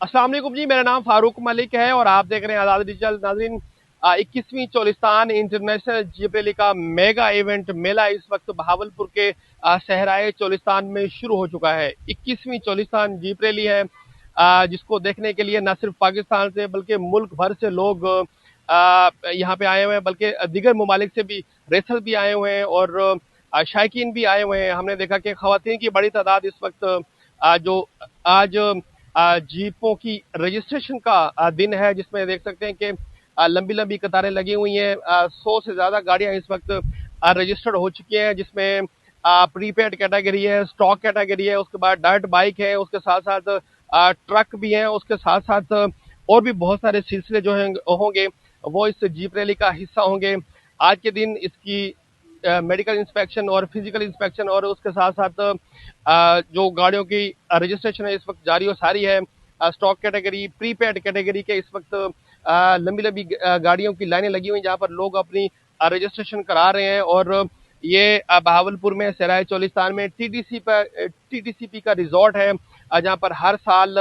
अस्सलाम वालेकुम जी, मेरा नाम फारूक मलिक है और आप देख रहे हैं आज़ाद डिजिटल। नाज़रीन, 21वीं चोलिस्तान इंटरनेशनल जीप रैली का मेगा इवेंट मेला इस वक्त बहावलपुर के सहराए चोलिस्तान में शुरू हो चुका है। 21वीं चोलिस्तान जीप रैली है, जिसको देखने के लिए न सिर्फ पाकिस्तान से बल्कि मुल्क भर से लोग यहाँ पे आए हुए हैं, बल्कि दीगर ममालिक से भी रेसल भी आए हुए हैं और शायकीन भी आए हुए हैं। हमने देखा कि खवातीन की बड़ी तादाद इस वक्त जो आज जीपों की रजिस्ट्रेशन का दिन है, जिसमें देख सकते हैं कि लंबी लंबी कतारें लगी हुई हैं। 100 से ज्यादा गाड़ियां इस वक्त रजिस्टर्ड हो चुकी हैं, जिसमें प्रीपेड कैटेगरी है, स्टॉक कैटेगरी है, उसके बाद डर्ट बाइक है, उसके साथ साथ ट्रक भी हैं, उसके साथ साथ और भी बहुत सारे सिलसिले जो हैं होंगे वो इस जीप रैली का हिस्सा होंगे। आज के दिन इसकी मेडिकल इंस्पेक्शन और फिजिकल इंस्पेक्शन और उसके साथ साथ जो गाड़ियों की रजिस्ट्रेशन है इस वक्त जारी और सारी है। स्टॉक कैटेगरी, प्रीपेड कैटेगरी के इस वक्त लंबी लंबी गाड़ियों की लाइनें लगी हुई जहां पर लोग अपनी रजिस्ट्रेशन करा रहे हैं। और ये बहावलपुर में सराय चोलिस्तान में टीटीसीपी का रिजॉर्ट है, जहां पर हर साल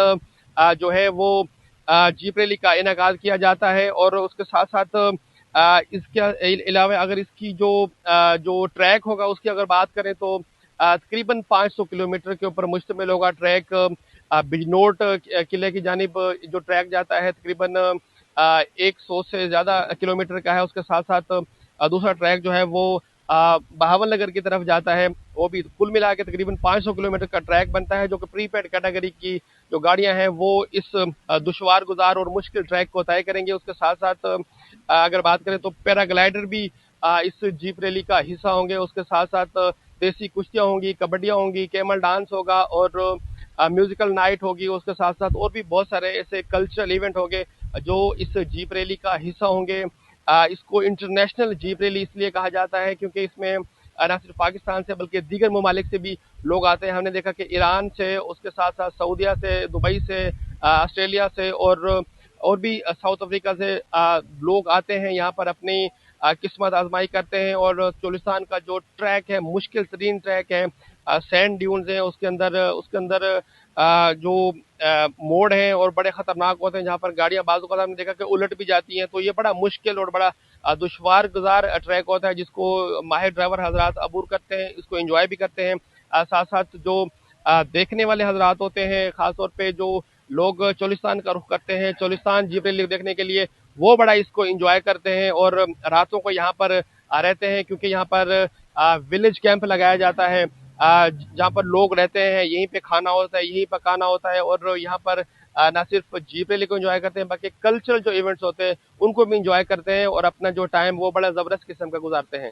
जो है वो जीप रैली का इनेकाद किया जाता है। और उसके साथ साथ इसके अलावा अगर इसकी जो ट्रैक होगा उसकी अगर बात करें तो तकरीबन 500 किलोमीटर के ऊपर मुश्तमिल होगा ट्रैक। बिजनोट किले की जानिब जो ट्रैक जाता है तकरीबन 100 से ज्यादा किलोमीटर का है। उसके साथ साथ दूसरा ट्रैक जो है वो बहावल नगर की तरफ जाता है, वो भी कुल मिला के तकरीबन 500 किलोमीटर का ट्रैक बनता है, जो कि प्रीपेड कैटेगरी की जो गाड़ियां हैं वो इस दुश्वार गुजार और मुश्किल ट्रैक को तय करेंगे। उसके साथ साथ अगर बात करें तो पैराग्लाइडर भी इस जीप रैली का हिस्सा होंगे। उसके साथ साथ देसी कुश्तियां होंगी, कबड्डियां होंगी, कैमल डांस होगा और म्यूजिकल नाइट होगी। उसके साथ साथ और भी बहुत सारे ऐसे कल्चरल इवेंट होंगे जो इस जीप रैली का हिस्सा होंगे। इसको इंटरनेशनल जीप रैली इसलिए कहा जाता है क्योंकि इसमें न सिर्फ पाकिस्तान से बल्कि दीगर ममालिक से भी लोग आते हैं। हमने देखा कि ईरान से, उसके साथ साथ सऊदिया से, दुबई से, ऑस्ट्रेलिया से और भी साउथ अफ्रीका से लोग आते हैं यहाँ पर अपनी किस्मत आजमाई करते हैं। और चोलिस्तान का जो ट्रैक है मुश्किल तरीन ट्रैक है, सैंड ड्यून्स हैं, उसके अंदर जो मोड़ हैं और बड़े खतरनाक होते हैं, जहाँ पर गाड़ियां बाजू का हमने देखा कि उलट भी जाती हैं। तो ये बड़ा मुश्किल और बड़ा दुश्वार गुजार ट्रैक होता है, जिसको माहिर ड्राइवर हजरात अबूर करते हैं, इसको एंजॉय भी करते हैं। साथ साथ जो देखने वाले हजरात होते हैं, खासतौर पे जो लोग चोलिस्तान का रुख करते हैं चोलिस्तान जीप रैली देखने के लिए, वो बड़ा इसको एंजॉय करते हैं और रातों को यहाँ पर रहते हैं, क्योंकि यहाँ पर विलेज कैंप लगाया जाता है, जहाँ पर लोग रहते हैं, यहीं पे खाना होता है, यहीं पकाना होता है। और यहाँ पर ना सिर्फ जीप रैली को एंजॉय करते हैं बल्कि कल्चरल जो इवेंट्स होते हैं उनको भी एंजॉय करते हैं और अपना जो टाइम वो बड़ा जबरदस्त किस्म का गुजारते हैं।